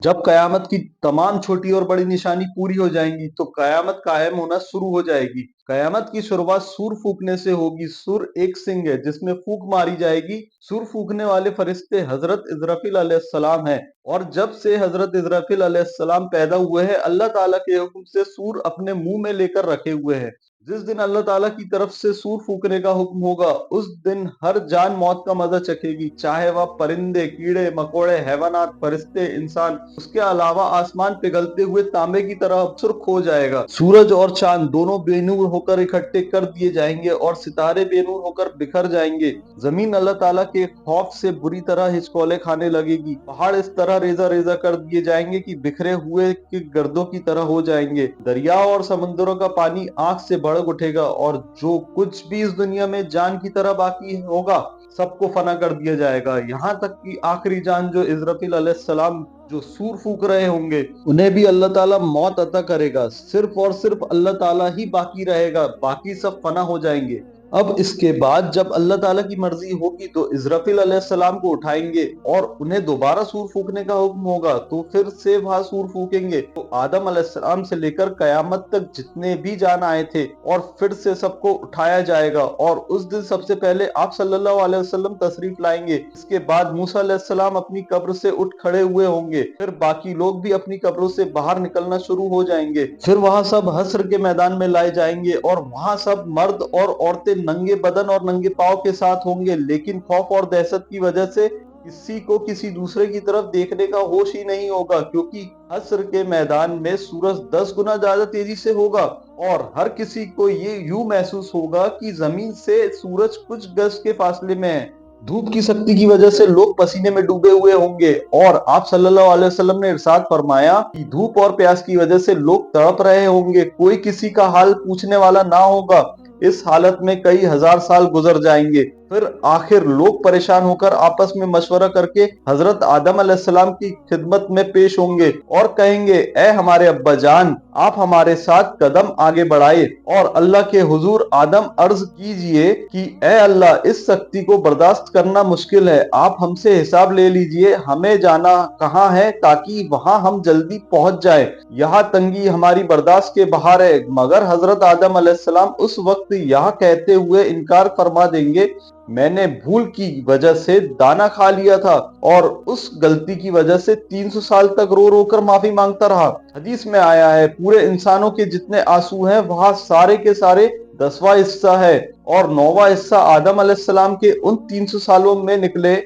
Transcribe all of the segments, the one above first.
जब कयामत की तमाम छोटी और बड़ी निशानी पूरी हो जाएंगी तो कयामत कायम होना शुरू हो जाएगी। कयामत की शुरुआत सूर फूकने से होगी। सूर एक सिंग है जिसमें फूक मारी जाएगी। सूर फूकने वाले फरिश्ते हजरत इजराफिल अलैहिस्सलाम हैं। और जब से हजरत इजराफिल अलैहिस्सलाम पैदा हुए हैं, अल्लाह ताला के हुक्म से सूर अपने मुंह में लेकर रखे हुए हैं। जिस दिन अल्लाह ताला की तरफ से सूर फूकने का हुक्म होगा, उस दिन हर जान मौत का मजा चखेगी, चाहे वह परिंदे, कीड़े मकोड़े, हैवानात, फरिश्ते, इंसान। उसके अलावा आसमान पिघलते हुए तांबे की तरह सुर्ख हो जाएगा। सूरज और चांद दोनों बेनूर होकर इकट्ठे कर दिए जाएंगे और सितारे बेनूर होकर बिखर जाएंगे। जमीन अल्लाह ताला के खौफ से बुरी तरह हिचकोले खाने लगेगी। पहाड़ इस तरह रेजा रेजा कर दिए जाएंगे कि बिखरे हुए के गर्दों की तरह हो जाएंगे। दरिया और समुद्रों का पानी आंख से भड़क उठेगा और जो कुछ भी इस दुनिया में जान की तरह बाकी होगा, सबको फना कर दिया जाएगा। यहाँ तक कि आखिरी जान जो इजराफिल अलैहिस्सलाम जो सूर फूक रहे होंगे, उन्हें भी अल्लाह ताला मौत अता करेगा। सिर्फ और सिर्फ अल्लाह ताला ही बाकी रहेगा, बाकी सब फना हो जाएंगे। अब इसके बाद जब अल्लाह ताला की मर्जी होगी तो इजराफिल अलैहिस्सलाम को उठाएंगे और उन्हें दोबारा सूर फूकने का हुक्म होगा तो फिर से वहां सूर फूकेंगे। तो आदम अलैहिस्सलाम से लेकर कयामत तक जितने भी जान आए थे और फिर से सबको उठाया जाएगा और उस दिन सबसे पहले आप सल्लल्लाहु अलैहि वसल्लम तशरीफ लाएंगे। इसके बाद मूसा अलैहिस्सलाम अपनी कब्र से उठ खड़े हुए होंगे। फिर बाकी लोग भी अपनी कब्रों से बाहर निकलना शुरू हो जाएंगे। फिर वहां सब हश्र के मैदान में लाए जाएंगे और वहां सब मर्द और औरतें नंगे बदन और नंगे पांव के साथ होंगे, लेकिन खौफ और दहशत की वजह से किसी को किसी दूसरे की तरफ देखने का होश ही नहीं होगा, क्योंकि हश्र के मैदान में सूरज 10 गुना ज्यादा तेजी से होगा और हर किसी को ये यूं महसूस होगा कि जमीन से सूरज कुछ गज के फासले में है। धूप की शक्ति की वजह से लोग पसीने में डूबे हुए होंगे और आप सल्लल्लाहु अलैहि वसल्लम ने इरशाद फरमाया कि धूप और प्यास की वजह से लोग तड़प रहे होंगे, कोई किसी का हाल पूछने वाला ना होगा। इस हालत में कई हजार साल गुजर जाएंगे। फिर आखिर लोग परेशान होकर आपस में मशवरा करके हजरत आदम अलैहिस्सलाम की खिदमत में पेश होंगे और कहेंगे, ए हमारे अब्बा जान, आप हमारे साथ कदम आगे बढ़ाए और अल्लाह के हुजूर आदम अर्ज कीजिए कि ए अल्लाह, इस शक्ति को बर्दाश्त करना मुश्किल है, आप हमसे हिसाब ले लीजिए, हमें जाना कहाँ है ताकि वहां हम जल्दी पहुंच जाए, यहाँ तंगी हमारी बर्दाश्त के बाहर है। मगर हजरत आदम अलैहिस्सलाम उस वक्त यह कहते हुए इनकार फरमा देंगे, मैंने भूल की वजह से दाना खा लिया था और उस गलती की वजह से 300 साल तक रो रो कर माफी मांगता रहा। हदीस में आया है, पूरे इंसानों के जितने आंसू हैं वह सारे के सारे 10वां हिस्सा है और 9वां हिस्सा आदम अलैहिस्सलाम के उन 300 सालों में निकले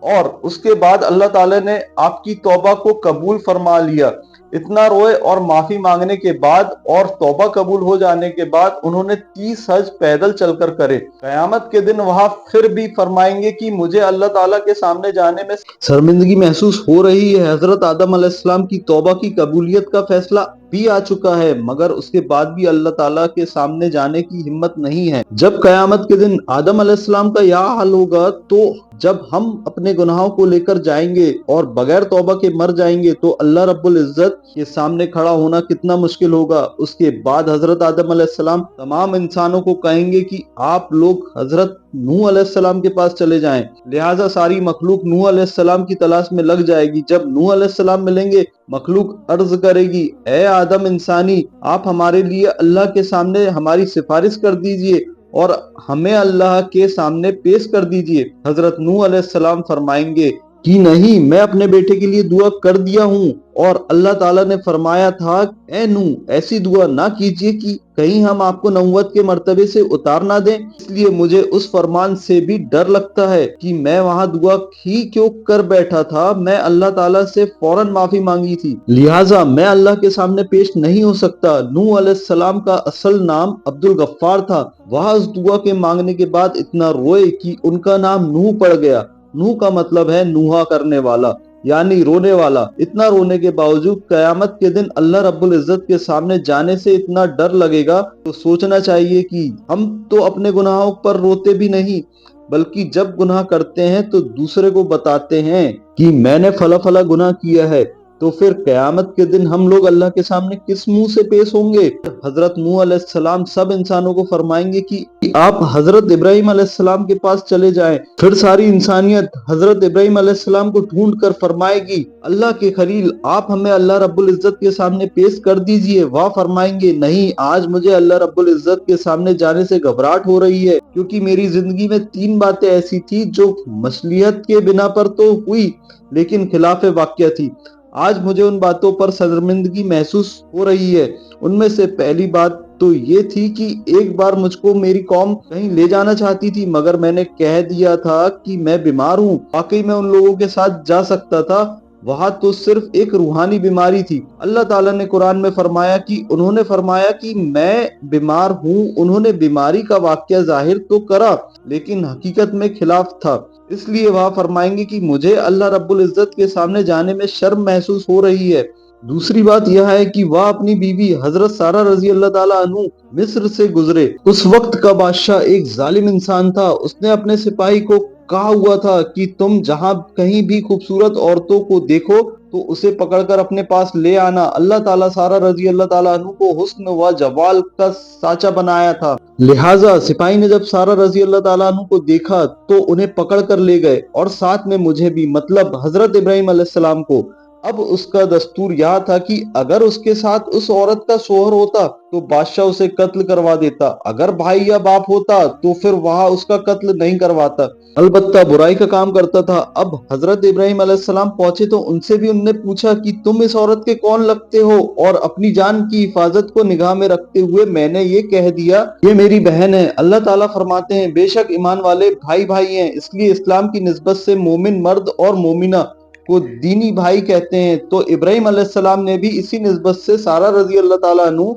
और उसके बाद अल्लाह ताला ने आपकी तौबा को कबूल फरमा लिया। इतना रोए और माफी मांगने के बाद और तौबा कबूल हो जाने के बाद उन्होंने 30 हज पैदल चलकर करे। कयामत के दिन वहां फिर भी फरमाएंगे कि मुझे अल्लाह ताला के सामने जाने में शर्मिंदगी महसूस हो रही है। हजरत आदम अलैहिस्सलाम की तौबा की कबूलियत का फैसला भी आ चुका है, मगर उसके बाद भी अल्लाह ताला के सामने जाने की हिम्मत नहीं है। जब कयामत के दिन आदम अलैहिस्सलाम का यह हाल होगा तो जब हम अपने गुनाहों को लेकर जाएंगे और बगैर तौबा के मर जाएंगे तो अल्लाह रब्बुल इज्जत के सामने खड़ा होना कितना मुश्किल होगा। उसके बाद हजरत आदम अलैहिस्सलाम तमाम इंसानों को कहेंगे कि आप लोग हजरत नूह अलैहिस्सलाम के पास चले जाएं। लिहाजा सारी मखलूक नूह अलैहिस्सलाम की तलाश में लग जाएगी। जब नूह अलैहिस्सलाम मिलेंगे, मखलूक अर्ज करेगी, ए आदम इंसानी, आप हमारे लिए अल्लाह के सामने हमारी सिफारिश कर दीजिए और हमें अल्लाह के सामने पेश कर दीजिए। हजरत नूह अलैहिस्सलाम फरमाएंगे कि नहीं, मैं अपने बेटे के लिए दुआ कर दिया हूँ और अल्लाह ताला ने फरमाया था, ए नूह, ऐसी दुआ ना कीजिए कि कहीं हम आपको नबूवत के मर्तबे से उतार ना दें। इसलिए मुझे उस फरमान से भी डर लगता है कि मैं वहां दुआ ही क्यों कर बैठा था, मैं अल्लाह ताला से फौरन माफी मांगी थी, लिहाजा मैं अल्लाह के सामने पेश नहीं हो सकता। नूह अलैहिस्सलाम का असल नाम अब्दुल गफ्फार था। वह उस दुआ के मांगने के बाद इतना रोए कि उनका नाम नूह पड़ गया। नूह का मतलब है नूहा करने वाला, यानी रोने वाला। इतना रोने के बावजूद कयामत के दिन अल्लाह रब्बुल इज्जत के सामने जाने से इतना डर लगेगा तो सोचना चाहिए कि हम तो अपने गुनाहों पर रोते भी नहीं, बल्कि जब गुनाह करते हैं तो दूसरे को बताते हैं कि मैंने फला फला गुनाह किया है, تو پھر قیامت کے دن ہم لوگ اللہ کے سامنے کس منہ سے پیش ہوں گے؟ حضرت نوح علیہ السلام سب انسانوں کو فرمائیں گے کہ آپ حضرت ابراہیم علیہ السلام کے پاس چلے جائیں۔ پھر ساری انسانیت حضرت ابراہیم علیہ السلام کو ڈھونڈ کر فرمائے گی اللہ کے خلیل آپ ہمیں اللہ رب العزت کے سامنے پیش کر دیجئے۔ وہ فرمائیں گے نہیں، آج مجھے اللہ رب العزت کے سامنے جانے سے گھبراہٹ ہو رہی ہے، کیونکہ میری زندگی میں 3 باتیں ایسی تھی جو مصلحت کے بنا پر تو ہوئی لیکن خلاف واقعہ تھی۔ آج مجھے ان باتوں پر شرمندگی محسوس ہو رہی ہے۔ ان میں سے پہلی بات تو یہ تھی کہ ایک بار مجھ کو میری قوم کہیں لے جانا چاہتی تھی، مگر میں نے کہہ دیا تھا کہ میں بیمار ہوں۔ واقعی میں ان لوگوں کے ساتھ جا سکتا تھا، وہاں تو صرف ایک روحانی بیماری تھی۔ اللہ تعالیٰ نے قرآن میں فرمایا کہ انہوں نے فرمایا کہ میں بیمار ہوں۔ انہوں نے بیماری کا واقعہ ظاہر تو کرا لیکن حقیقت میں خلاف تھا، اس لیے وہ فرمائیں گے کہ مجھے اللہ رب العزت کے سامنے جانے میں شرم محسوس ہو رہی ہے۔ دوسری بات یہ ہے کہ وہ اپنی بیوی حضرت سارہ رضی اللہ تعالیٰ عنہ مصر سے گزرے۔ اس وقت کا بادشاہ ایک ظالم انسان تھا۔ اس نے اپنے سپاہی کو کہا ہوا تھا کہ تم جہاں کہیں بھی خوبصورت عورتوں کو دیکھو تو اسے پکڑ کر اپنے پاس لے آنا۔ اللہ تعالیٰ سارہ رضی اللہ تعالیٰ عنہ کو حسن و جمال کا سانچہ بنایا تھا، لہٰذا سپاہی نے جب سارہ رضی اللہ تعالیٰ عنہ کو دیکھا تو انہیں پکڑ کر لے گئے، اور ساتھ میں مجھے بھی، مطلب حضرت ابراہیم علیہ السلام کو۔ اب اس کا دستور یہ تھا کہ اگر اس کے ساتھ اس عورت کا شوہر ہوتا تو بادشاہ اسے قتل کروا دیتا، اگر بھائی یا باپ ہوتا تو پھر وہاں اس کا قتل نہیں کرواتا، البتہ برائی کا کام کرتا تھا۔ اب حضرت ابراہیم علیہ السلام پہنچے تو ان سے بھی ان نے پوچھا کہ تم اس عورت کے کون لگتے ہو؟ اور اپنی جان کی حفاظت کو نگاہ میں رکھتے ہوئے میں نے یہ کہہ دیا یہ میری بہن ہے۔ اللہ تعالیٰ فرماتے ہیں بے شک ایمان والے بھائی بھائی ہیں، اس لیے اسلام کی نسبت سے مومن مرد اور مومنہ کو دینی بھائی کہتے ہیں۔ تو ابراہیم علیہ السلام نے بھی اسی نسبت سے سارہ رضی اللہ تعالیٰ عنہ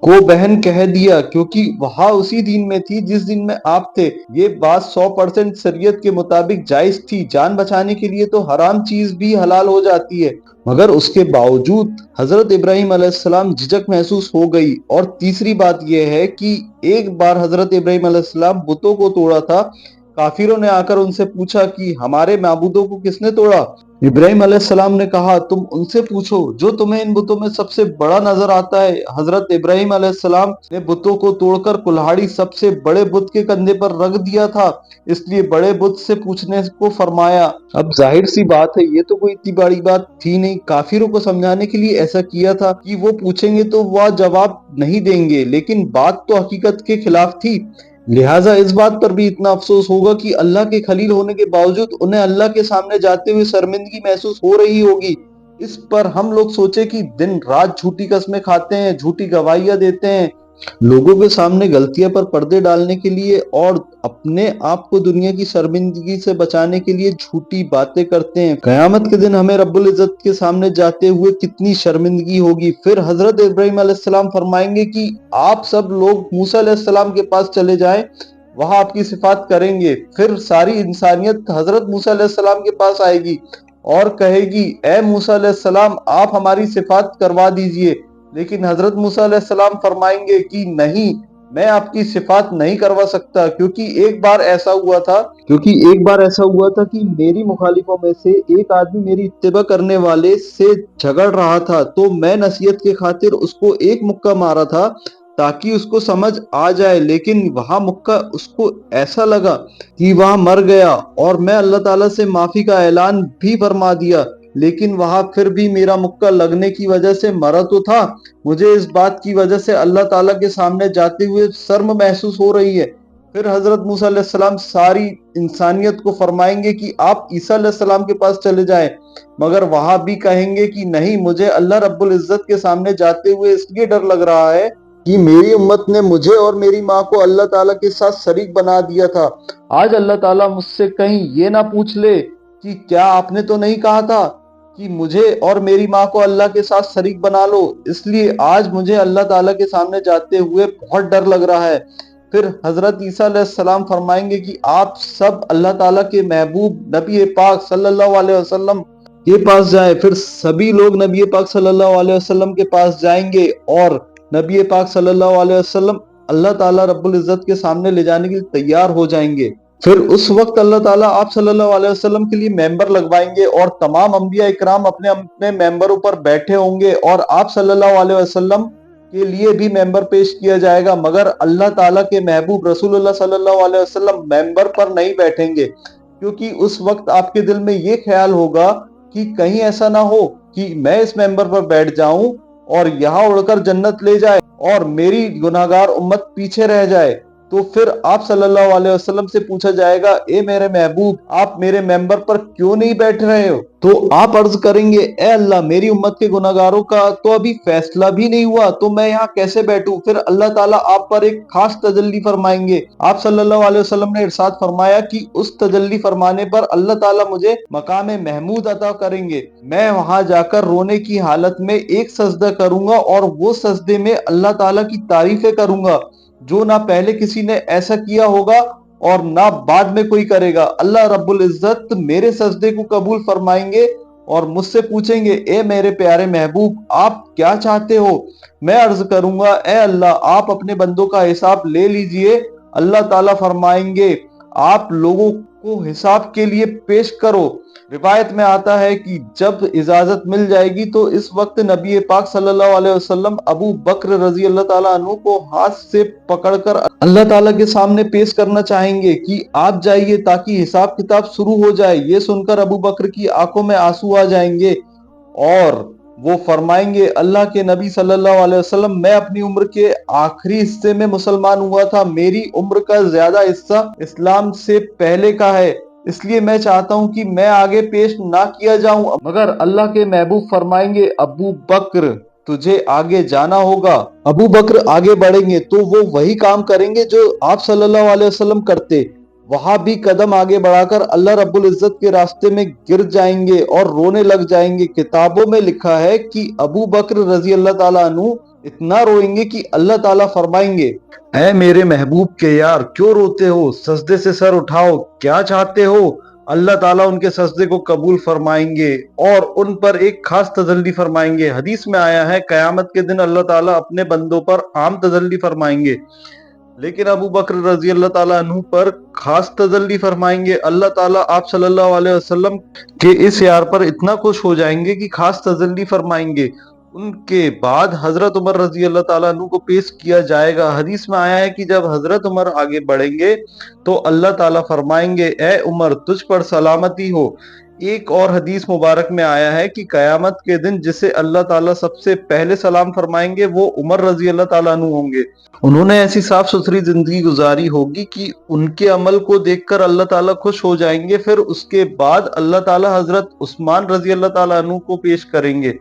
کو بہن کہہ دیا، کیونکہ وہاں اسی دین میں تھی جس دین میں آپ تھے۔ یہ بات 100% شریعت کے مطابق جائز تھی۔ جان بچانے کے لیے تو حرام چیز بھی حلال ہو جاتی ہے، مگر اس کے باوجود حضرت ابراہیم علیہ السلام جھجک محسوس ہو گئی۔ اور تیسری بات یہ ہے کہ ایک بار حضرت ابراہیم علیہ السلام بتوں کو توڑا تھا۔ کافروں نے آ کر ان سے پوچھا کہ ہمارے معبودوں کو کس نے توڑا؟ ابراہیم علیہ السلام نے کہا تم ان سے پوچھو جو تمہیں ان بتوں میں سب سے بڑا نظر آتا ہے۔ حضرت ابراہیم علیہ السلام نے بتوں کو توڑ کر کلہاڑی سب سے بڑے بت کے کندھے پر رکھ دیا تھا، اس لیے بڑے بت سے پوچھنے کو فرمایا۔ اب ظاہر سی بات ہے یہ تو کوئی اتنی بڑی بات تھی نہیں، کافروں کو سمجھانے کے لیے ایسا کیا تھا کہ وہ پوچھیں گے تو وہ جواب نہیں دیں گے، لیکن بات تو حقیقت کے خلاف تھی، لہٰذا اس بات پر بھی اتنا افسوس ہوگا کہ اللہ کے خلیل ہونے کے باوجود انہیں اللہ کے سامنے جاتے ہوئے شرمندگی محسوس ہو رہی ہوگی۔ اس پر ہم لوگ سوچے کہ دن رات جھوٹی قسمیں کھاتے ہیں، جھوٹی گواہیاں دیتے ہیں، لوگوں کے سامنے غلطیاں پر پردے ڈالنے کے لیے اور اپنے آپ کو دنیا کی شرمندگی سے بچانے کے لیے جھوٹی باتیں کرتے ہیں۔ قیامت کے دن ہمیں رب العزت کے سامنے جاتے ہوئے کتنی شرمندگی ہوگی۔ پھر حضرت ابراہیم علیہ السلام فرمائیں گے کہ آپ سب لوگ موسیٰ علیہ السلام کے پاس چلے جائیں، وہاں آپ کی صفات کریں گے۔ پھر ساری انسانیت حضرت موسیٰ علیہ السلام کے پاس آئے گی اور کہے گی اے موسیٰ علیہ السلام آپ ہماری صفات کروا دیجئے، لیکن حضرت موسیٰ علیہ السلام فرمائیں گے کہ نہیں، میں آپ کی صفات نہیں کروا سکتا، کیونکہ ایک بار ایسا ہوا تھا کہ میری مخالفوں میں سے ایک آدمی میری اتباع کرنے والے سے جھگڑ رہا تھا، تو میں نصیحت کے خاطر اس کو ایک مکہ مارا تھا تاکہ اس کو سمجھ آ جائے، لیکن وہاں مکہ اس کو ایسا لگا کہ وہاں مر گیا، اور میں اللہ تعالیٰ سے معافی کا اعلان بھی فرما دیا، لیکن وہاں پھر بھی میرا مکہ لگنے کی وجہ سے مرا تو تھا، مجھے اس بات کی وجہ سے اللہ تعالیٰ کے سامنے جاتے ہوئے شرم محسوس ہو رہی ہے۔ پھر حضرت موسیٰ علیہ السلام ساری انسانیت کو فرمائیں گے کہ آپ عیسیٰ علیہ السلام کے پاس چلے جائیں، مگر وہاں بھی کہیں گے کہ نہیں، مجھے اللہ رب العزت کے سامنے جاتے ہوئے اس لیے ڈر لگ رہا ہے کہ میری امت نے مجھے اور میری ماں کو اللہ تعالیٰ کے ساتھ شریک بنا دیا تھا۔ آج اللہ تعالیٰ مجھ سے کہیں یہ نہ پوچھ لے کہ کیا آپ نے تو نہیں کہا تھا کہ مجھے اور میری ماں کو اللہ کے ساتھ شریک بنا لو، اس لیے آج مجھے اللہ تعالیٰ کے سامنے جاتے ہوئے بہت ڈر لگ رہا ہے۔ پھر حضرت عیسیٰ علیہ السلام فرمائیں گے کہ آپ سب اللہ تعالیٰ کے محبوب نبی پاک صلی اللہ علیہ وسلم کے پاس جائیں۔ پھر سبھی لوگ نبی پاک صلی اللہ علیہ وسلم کے پاس جائیں گے اور نبی پاک صلی اللہ علیہ وسلم اللہ تعالیٰ رب العزت کے سامنے لے جانے کے لیے تیار ہو جائیں گے۔ फिर उस वक्त अल्लाह ताला आप सल्लल्लाहु अलैहि वसल्लम के लिए मेंबर लगवाएंगे और तमाम अंबिया इकराम अपने अपने मेंबरों पर बैठे होंगे और आप सल्लल्लाहु अलैहि वसल्लम के लिए भी मेंबर पेश किया जाएगा, मगर अल्लाह ताला के महबूब रसूलुल्लाह सल्लल्लाहु अलैहि वसल्लम मेंबर पर नहीं बैठेंगे, क्योंकि उस वक्त आपके दिल में ये ख्याल होगा कि कहीं ऐसा ना हो कि मैं इस मेंबर पर बैठ जाऊं और यहां उड़कर जन्नत ले जाए और मेरी गुनाहगार उम्मत पीछे रह जाए। तो फिर आप सल्लल्लाहु अलैहि वसल्लम से पूछा जाएगा, ए मेरे महबूब, आप मेरे मेंबर पर क्यों नहीं बैठ रहे हो? तो आप अर्ज करेंगे, ए अल्लाह, मेरी उम्मत के गुनाहगारों का तो अभी फैसला भी नहीं हुआ, तो मैं यहाँ कैसे बैठूं? फिर अल्लाह ताला आप पर एक खास तजल्ली फरमाएंगे। आप सल्लल्लाहु अलैहि वसल्लम ने इरशाद फरमाया कि उस तजल्ली फरमाने पर अल्लाह ताला मुझे मकाम महमूद अता करेंगे। मैं वहां जाकर रोने की हालत में एक सजदा करूंगा और वो सजदे में अल्लाह ताला की तारीफें करूंगा, जो ना पहले किसी ने ऐसा किया होगा और ना बाद में कोई करेगा। अल्लाह रब्बुल इज्जत मेरे सजदे को कबूल फरमाएंगे और मुझसे पूछेंगे, ए मेरे प्यारे महबूब, आप क्या चाहते हो? मैं अर्ज करूंगा, ए अल्लाह, आप अपने बंदों का हिसाब ले लीजिए। अल्लाह ताला फरमाएंगे, आप लोगों को हिसाब के लिए पेश करो। रिवायत में आता है कि जब इजाजत मिल जाएगी तो इस वक्त नबी पाक सल्लल्लाहु अलैहि वसल्लम अबू बकर रजी अल्लाह ताला अन्हु को हाथ से पकड़कर अल्लाह ताला के सामने पेश करना चाहेंगे कि आप जाइए ताकि हिसाब किताब शुरू हो जाए। ये सुनकर अबू बकर की आंखों में आंसू आ जाएंगे और वो फरमाएंगे, अल्लाह के नबी सल्लल्लाहु अलैहि वसल्लम, मैं अपनी उम्र के आखिरी हिस्से में मुसलमान हुआ था, मेरी उम्र का ज्यादा हिस्सा इस्लाम से पहले का है, इसलिए मैं चाहता हूं कि मैं आगे पेश ना किया जाऊं। मगर अल्लाह के महबूब फरमाएंगे, अबू बकर, तुझे आगे जाना होगा। अबू बकर आगे बढ़ेंगे तो वो वही काम करेंगे जो आप सल्लल्लाहु अलैहि वसल्लम करते। वहां भी कदम आगे बढ़ाकर अल्लाह रब्बुल इज्जत के रास्ते में गिर जाएंगे और रोने लग जाएंगे। किताबों में लिखा है कि अबू बकर रजी अल्लाह ताला अन्हु इतना रोएंगे कि अल्लाह ताला फरमाएंगे, ऐ मेरे महबूब के यार, क्यों रोते हो? सजदे से सर उठाओ, क्या चाहते हो? अल्लाह ताला उनके सजदे को कबूल फरमाएंगे और उन पर एक खास तजल्ली फरमाएंगे। हदीस में आया है, कयामत के दिन अल्लाह ताला अपने बंदों पर आम तजल्ली फरमाएंगे, लेकिन अबू बकर रजी अल्लाह ताला अन्हु पर खास तजल्ली फरमाएंगे। अल्लाह ताला आप सल्लल्लाहु अलैहि वसल्लम के इस यार पर इतना खुश हो जाएंगे कि खास तजल्ली फरमाएंगे। उनके बाद हजरत उमर रजी अल्लाह ताला अन्हु को पेश किया जाएगा। हदीस में आया है कि जब हजरत उमर आगे बढ़ेंगे तो अल्लाह ताला फरमाएंगे, ए उमर, तुझ पर सलामती हो। एक और हदीस मुबारक में आया है कि कयामत के दिन जिसे अल्लाह ताला सबसे पहले सलाम फरमाएंगे वो उमर रजी अल्लाह ताला अन्हु होंगे। उन्होंने ऐसी साफ सुथरी जिंदगी गुजारी होगी कि उनके अमल को देखकर अल्लाह ताला खुश हो जाएंगे। फिर उसके बाद अल्लाह ताला हजरत उस्मान रजी अल्लाह ताला अन्हु को पेश करेंगे।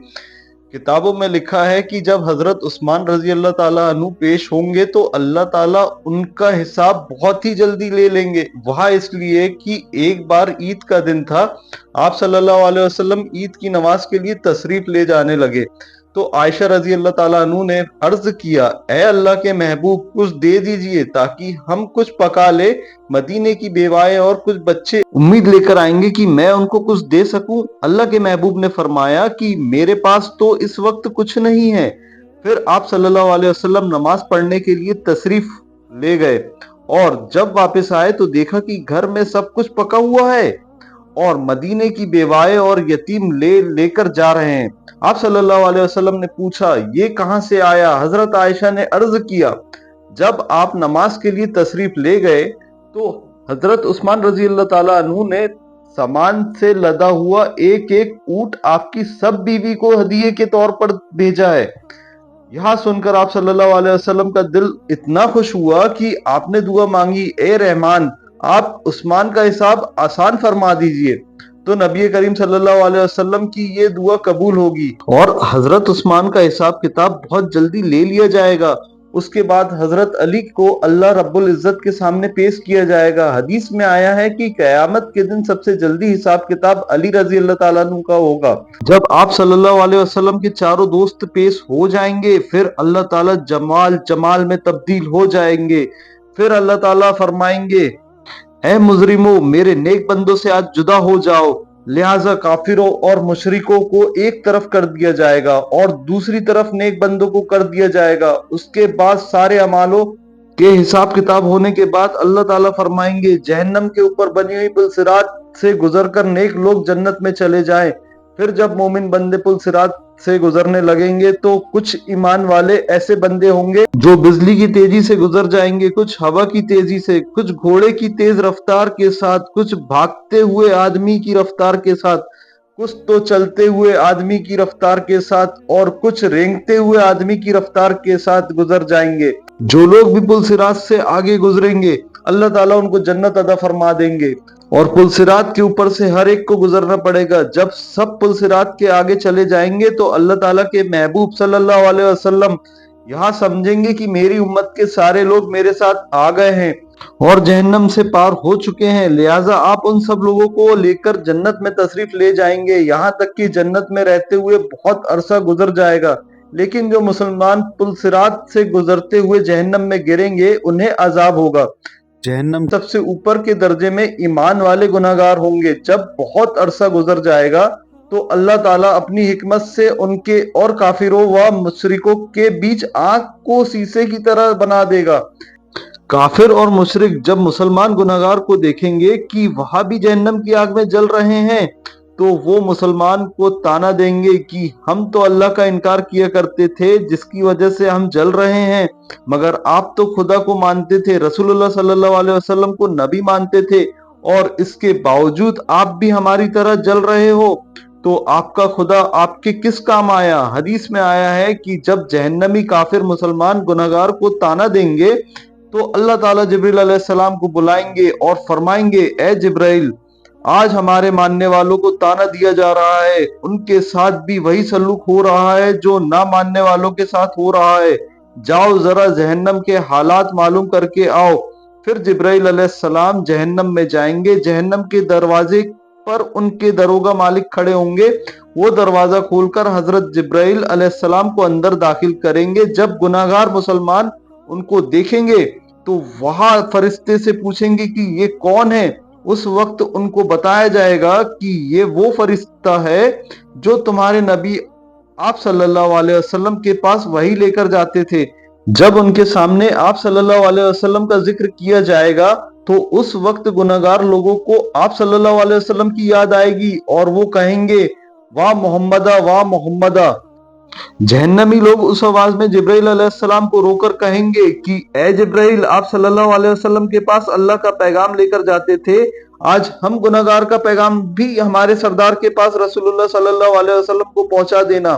किताबों में लिखा है कि जब हजरत उस्मान रजी अल्लाह ताला अन्हु पेश होंगे तो अल्लाह ताला उनका हिसाब बहुत ही जल्दी ले लेंगे। वह इसलिए कि एक बार ईद का दिन था, आप सल्लल्लाहु अलैहि वसल्लम ईद की नमाज के लिए तशरीफ ले जाने लगे तो आयशा रजी अल्लाह ताला अन्हु ने अर्ज किया, ए अल्लाह के महबूब, कुछ दे दीजिए ताकि हम कुछ पका ले। मदीने की बेवाएं और कुछ बच्चे उम्मीद लेकर आएंगे कि मैं उनको कुछ दे सकूं। अल्लाह के महबूब ने फरमाया कि मेरे पास तो इस वक्त कुछ नहीं है। फिर आप सल्लल्लाहु अलैहि वसल्लम नमाज पढ़ने के लिए तशरीफ ले गए और जब वापस आए तो देखा कि घर में सब कुछ पका हुआ है और मदीने की बेवाएं और यतीम लेकर जा रहे हैं। आप सल्लल्लाहु अलैहि वसल्लम ने पूछा, ये कहां से आया? हजरत आयशा ने अर्ज किया, जब आप नमाज के लिए तशरीफ ले गए तो हजरत उस्मान रजी अल्लाह ताला अन्हु ने सामान से लदा हुआ एक एक ऊंट आपकी सब बीवी को हदीये के तौर पर भेजा है। यहां सुनकर आप सल्लल्लाहु अलैहि वसल्लम का दिल इतना खुश हुआ कि आपने दुआ मांगी, ए रहमान, आप उस्मान का हिसाब आसान फरमा दीजिए। तो नबी करीम सल्लल्लाहु अलैहि वसल्लम की ये दुआ कबूल होगी और हजरत उस्मान का हिसाब किताब बहुत जल्दी ले लिया जाएगा। उसके बाद हजरत अली को अल्लाह रब्बुल इज्जत के सामने पेश किया जाएगा। हदीस में आया है कि कयामत के दिन सबसे जल्दी हिसाब किताब अली रजी अल्लाह ताला अन्हु का होगा। जब आप सल्लल्लाहु अलैहि वसल्लम के चारों दोस्त पेश हो जाएंगे फिर अल्लाह ताला जमाल जमाल में तब्दील हो जाएंगे। फिर अल्लाह ताला फरमाएंगे, ऐ मुजरिमो, मेरे नेक बंदों से आज जुदा हो जाओ। लिहाजा काफिरों और मुशरिकों को एक तरफ कर दिया जाएगा और दूसरी तरफ नेक बंदों को कर दिया जाएगा। उसके बाद सारे अमालों के हिसाब किताब होने के बाद अल्लाह ताला फरमाएंगे जहन्नम के ऊपर बनी हुई पुल सिरात से गुजरकर नेक लोग जन्नत में चले जाएं। फिर जब मोमिन बंदे पुल सिरात से गुजरने लगेंगे तो कुछ ईमान वाले ऐसे बंदे होंगे जो बिजली की तेजी से गुजर जाएंगे, कुछ हवा की तेजी से, कुछ घोड़े की तेज रफ्तार के साथ, कुछ भागते हुए आदमी की रफ्तार के साथ, कुछ तो चलते हुए आदमी की रफ्तार के साथ और कुछ रेंगते हुए आदमी की रफ्तार के साथ गुजर जाएंगे। जो लोग भी पुल सिरात से आगे गुजरेंगे अल्लाह ताला उनको जन्नत अदा फरमा देंगे। और पुल सिरात के ऊपर से हर एक को गुजरना पड़ेगा। जब सब पुल सिरात के आगे चले जाएंगे तो अल्लाह ताला के महबूब सल्लल्लाहु अलैहि वसल्लम यहाँ समझेंगे कि मेरी उम्मत के सारे लोग मेरे साथ आ गए हैं और जहन्नम से पार हो चुके हैं, लिहाजा आप उन सब लोगों को लेकर जन्नत में तशरीफ ले जाएंगे। यहाँ तक कि जन्नत में रहते हुए बहुत अरसा गुजर जाएगा, लेकिन जो मुसलमान पुल सिरात से गुजरते हुए जहन्नम में गिरेंगे उन्हें अजाब होगा। जहन्नम सबसे ऊपर के दर्जे में ईमान वाले गुनाहगार होंगे। जब बहुत अरसा गुजर जाएगा तो अल्लाह ताला अपनी हिकमत से उनके और काफिरों व मुशरिकों के बीच आंख को शीशे की तरह बना देगा। काफिर और मुशरिक जब मुसलमान गुनाहगार को देखेंगे कि वहां भी जहन्नम की आग में जल रहे हैं तो वो मुसलमान को ताना देंगे कि हम तो अल्लाह का इनकार किया करते थे जिसकी वजह से हम जल रहे हैं, मगर आप तो खुदा को मानते थे, रसूलुल्लाह सल्लल्लाहु अलैहि वसल्लम को नबी मानते थे और इसके बावजूद आप भी हमारी तरह जल रहे हो, तो आपका खुदा आपके किस काम आया। हदीस में आया है कि जब जहन्नमी काफिर मुसलमान गुनाहगार को ताना देंगे तो अल्लाह ताला जिब्रील अलैहिस्सलाम को बुलाएंगे और फरमाएंगे ए जिब्राइल, आज हमारे मानने वालों को ताना दिया जा रहा है, उनके साथ भी वही सलूक हो रहा है जो ना मानने वालों के साथ हो रहा है, जाओ जरा जहन्नम के हालात मालूम करके आओ। फिर जिब्राइल अलैहिस्सलाम जहन्नम में जाएंगे। जहन्नम के दरवाजे पर उनके दरोगा मालिक खड़े होंगे। वो दरवाजा खोलकर हजरत जिब्राइल अलैहिस्सलाम को अंदर दाखिल करेंगे। जब गुनाहगार मुसलमान उनको देखेंगे तो वहां फरिश्ते से पूछेंगे कि ये कौन है। उस वक्त उनको बताया जाएगा कि ये वो फरिश्ता है जो तुम्हारे नबी आप सल्लल्लाहु अलैहि वसल्लम के पास वही लेकर जाते थे। जब उनके सामने आप सल्लल्लाहु अलैहि वसल्लम का जिक्र किया जाएगा तो उस वक्त गुनाहगार लोगों को आप सल्लल्लाहु अलैहि वसल्लम की याद आएगी और वो कहेंगे वाह मोहम्मदा, वाह मोहम्मदा। जहन्नमी लोग उस आवाज में जिब्राइल अलैहिस्सलाम को रोकर कहेंगे कि ए जिब्राइल, आप सल्लल्लाहु अलैहि वसल्लम के पास अल्लाह का पैगाम लेकर जाते थे, आज हम गुनाहगार का पैगाम भी हमारे सरदार के पास रसूलुल्लाह सल्लल्लाहु अलैहि वसल्लम को पहुंचा देना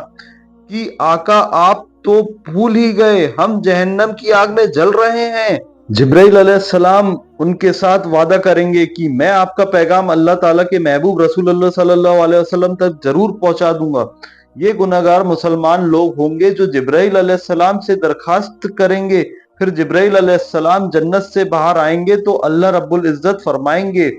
कि आका आप तो भूल ही गए, हम जहन्नम की आग में जल रहे हैं। जिब्राइल अलैहिस्सलाम उनके साथ वादा करेंगे कि मैं आपका पैगाम अल्लाह ताला के महबूब रसूलुल्लाह सल्लल्लाहु अलैहि वसल्लम तक जरूर पहुंचा दूंगा। ये गुनाहगार मुसलमान लोग होंगे जो जिब्राइल अलैहिस्सलाम से दरखास्त करेंगे। फिर जिब्राइल अलैहिस्सलाम जन्नत से बाहर आएंगे तो अल्लाह रब्बुल इज्जत फरमाएंगे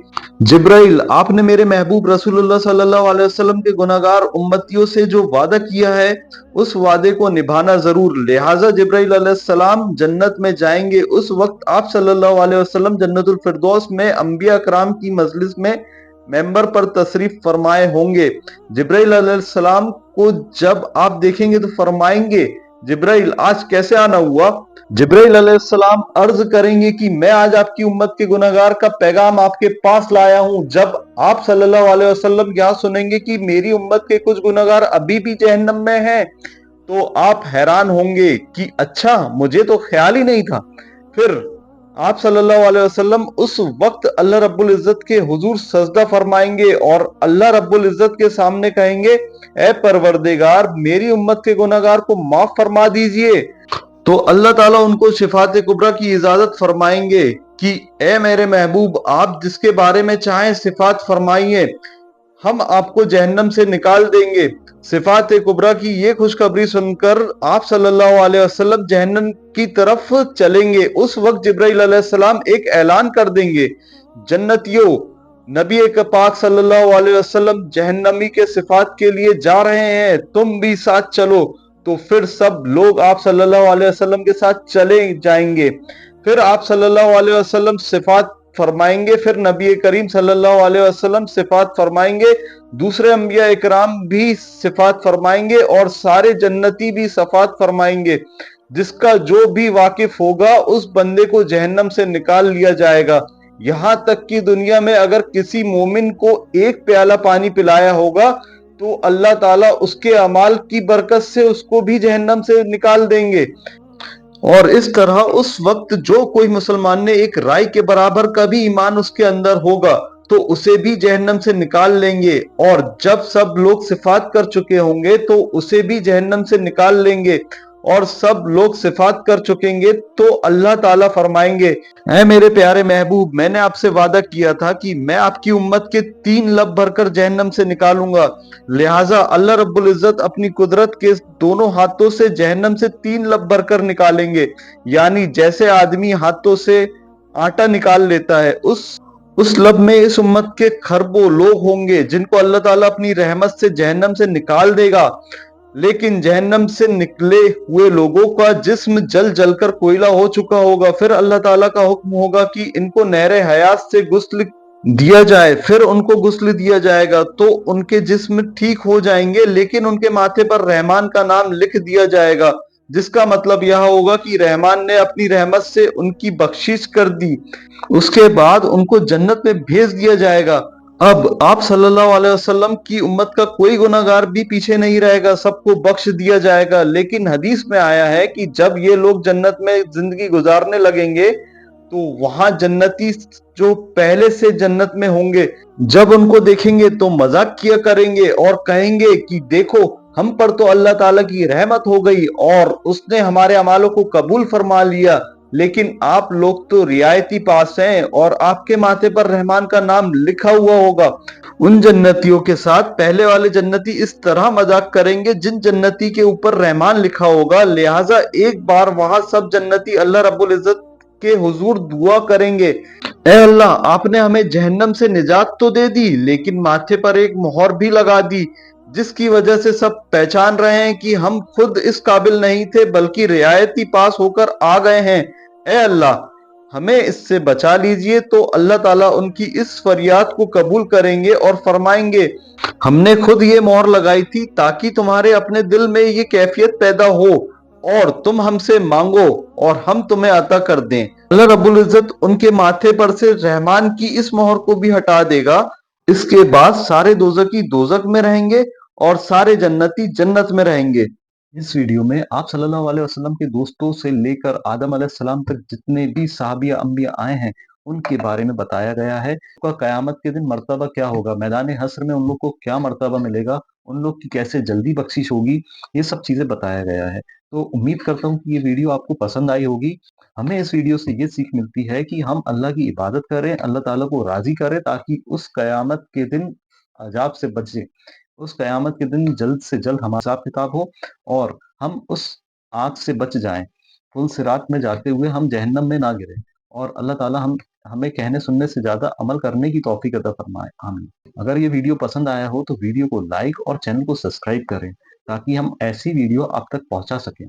जिब्राइल, आपने मेरे महबूब रसूलुल्लाह सल्लल्लाहु अलैहि वसल्लम के गुनाहगार उम्मतियों से जो वादा किया है उस वादे को निभाना जरूर। लिहाजा जिब्राइल अलैहिस्सलाम जन्नत में जाएंगे। उस वक्त आप सल्लल्लाहु अलैहि वसल्लम जन्नतुल फिरदौस में अंबिया कराम की मजलिस में मेंबर पर तशरीफ फरमाए होंगे। जिब्राइल अलैहिस्सलाम को जब आप देखेंगे तो फरमाएंगे जिब्राइल, आज कैसे आना हुआ। जिब्राइल अलैहिस्सलाम अर्ज करेंगे कि मैं आज आपकी उम्मत के गुनाहगार का पैगाम आपके पास लाया हूं। जब आप सल्लल्लाहु अलैहि वसल्लम यहाँ सुनेंगे कि मेरी उम्मत के कुछ गुनाहगार अभी भी जहन्नम में हैं तो आप हैरान होंगे कि अच्छा, मुझे तो ख्याल ही नहीं था। फिर आप सल्लल्लाहु अलैहि वसल्लम उस वक्त अल्लाह रब्बुल इज्जत के हुजूर सजदा फरमाएंगे और अल्लाह रब्बुल इज्जत के सामने कहेंगे ए परवरदिगार, मेरी उम्मत के गुनाहगार को माफ फरमा दीजिए। तो अल्लाह ताला उनको शिफात कुबरा की इजाजत फरमाएंगे कि ए मेरे महबूब, आप जिसके बारे में चाहें सिफात फरमाइए, हम आपको जहन्नम से निकाल देंगे। सिफात कुबरा की ये खुशखबरी सुनकर आप सल्लल्लाहु अलैहि वसल्लम जहन्नम की तरफ चलेंगे। उस वक्त जिब्राइल अलैहिस्सलाम एक ऐलान कर देंगे, जन्नतियों, नबी पाक सल्लल्लाहु अलैहि वसल्लम जहन्नमी के सिफात के लिए जा रहे हैं, तुम भी साथ चलो। तो फिर सब लोग आप सल्लल्लाहु अलैहि वसल्लम के साथ चले जाएंगे। फिर आप सल्लल्लाहु अलैहि वसल्लम सिफात फरमाएंगे, फिर नबी करीम सल्लल्लाहु अलैहि वसल्लम सिफात फरमाएंगे, दूसरे अंबिया इकराम भी सिफात फरमाएंगे और सारे जन्नती भी सिफात फरमाएंगे। जिसका जो भी वाकिफ होगा उस बंदे को जहन्नम से निकाल लिया जाएगा। यहाँ तक कि दुनिया में अगर किसी मोमिन को एक प्याला पानी पिलाया होगा तो अल्लाह ताला उसके अमाल की बरकत से उसको भी जहन्नम से निकाल देंगे। और इस तरह उस वक्त जो कोई मुसलमान ने एक राय के बराबर का भी ईमान उसके अंदर होगा तो उसे भी जहन्नम से निकाल लेंगे। और जब सब लोग सिफात कर चुके होंगे तो उसे भी जहन्नम से निकाल लेंगे। और सब लोग सिफात कर चुकेंगे तो अल्लाह ताला फरमाएंगे, ऐ मेरे प्यारे महबूब, मैंने आपसे वादा किया था कि मैं आपकी उम्मत के 3 लब भरकर जहन्नम से निकालूंगा। लिहाजा अल्लाह रब्बुल इज्जत अपनी कुदरत के दोनों हाथों से जहन्नम से 3 लब भरकर निकालेंगे। यानी जैसे आदमी हाथों से आटा निकाल लेता है, उस लब में इस उम्मत के खरबों लोग होंगे जिनको अल्लाह ताला अपनी रहमत से जहन्नम से निकाल देगा। लेकिन जहन्नम से निकले हुए लोगों का जिस्म जल जलकर कोयला हो चुका होगा। फिर अल्लाह ताला का हुक्म होगा कि इनको नहरे हयात से गुस्ल दिया जाए। फिर उनको गुस्ल दिया जाएगा तो उनके जिस्म ठीक हो जाएंगे, लेकिन उनके माथे पर रहमान का नाम लिख दिया जाएगा, जिसका मतलब यह होगा कि रहमान ने अपनी रहमत से उनकी बख्शिश कर दी। उसके बाद उनको जन्नत में भेज दिया जाएगा। अब आप सल्लल्लाहु अलैहि वसल्लम की उम्मत का कोई गुनाहगार भी पीछे नहीं रहेगा, सबको बख्श दिया जाएगा। लेकिन हदीस में आया है कि जब ये लोग जन्नत में जिंदगी गुजारने लगेंगे तो वहां जन्नती जो पहले से जन्नत में होंगे, जब उनको देखेंगे तो मजाक किया करेंगे और कहेंगे कि देखो, हम पर तो अल्लाह ताला की रहमत हो गई और उसने हमारे अमालों को कबूल फरमा लिया, लेकिन आप लोग तो रियायती पास हैं और आपके माथे पर रहमान का नाम लिखा हुआ होगा। उन जन्नतियों के साथ पहले वाले जन्नती इस तरह मजाक करेंगे जिन जन्नती के ऊपर रहमान लिखा होगा। लिहाजा एक बार वहां सब जन्नती अल्लाह रब्बुल इज्जत के हुजूर दुआ करेंगे, ए अल्लाह, आपने हमें जहन्नम से निजात तो दे दी, लेकिन माथे पर एक मोहर भी लगा दी, जिसकी वजह से सब पहचान रहे हैं कि हम खुद इस काबिल नहीं थे बल्कि रियायती पास होकर आ गए हैं। ए अल्लाह, हमें इससे बचा लीजिए। तो अल्लाह ताला उनकी इस फरियाद को कबूल करेंगे और फरमाएंगे, हमने खुद ये मोहर लगाई थी ताकि तुम्हारे अपने दिल में ये कैफियत पैदा हो और तुम हमसे मांगो और हम तुम्हें अता कर दें। अल्लाह रब्बुल इज्जत उनके माथे पर से रहमान की इस मोहर को भी हटा देगा। इसके बाद सारे दोजकी दोजक में रहेंगे और सारे जन्नती जन्नत में रहेंगे। इस वीडियो में आप सल्लल्लाहु अलैहि वसल्लम के दोस्तों से लेकर आदम अलैहिस्सलाम तक जितने भी सहाबिया अंबिया आए हैं उनके बारे में बताया गया है। उनका कयामत के दिन मर्तबा क्या होगा, मैदान हश्र में उन लोग को क्या मर्तबा मिलेगा, उन लोग की कैसे जल्दी बख्शिश होगी, ये सब चीजें बताया गया है। तो उम्मीद करता हूँ कि ये वीडियो आपको पसंद आई होगी। हमें इस वीडियो से ये सीख मिलती है कि हम अल्लाह की इबादत करें, अल्लाह ताला को राजी करें, ताकि उस कयामत के दिन अजाब से बचे। उस कयामत के दिन जल्द से जल्द हमारा हिसाब किताब हो और हम उस आग से बच जाएं। पुल सिरात में जाते हुए हम जहन्नम में ना गिरे। और अल्लाह ताला हमें कहने सुनने से ज्यादा अमल करने की तौफीक अता फरमाए, आमीन। अगर ये वीडियो पसंद आया हो तो वीडियो को लाइक और चैनल को सब्सक्राइब करें ताकि हम ऐसी वीडियो आप तक पहुंचा सकें।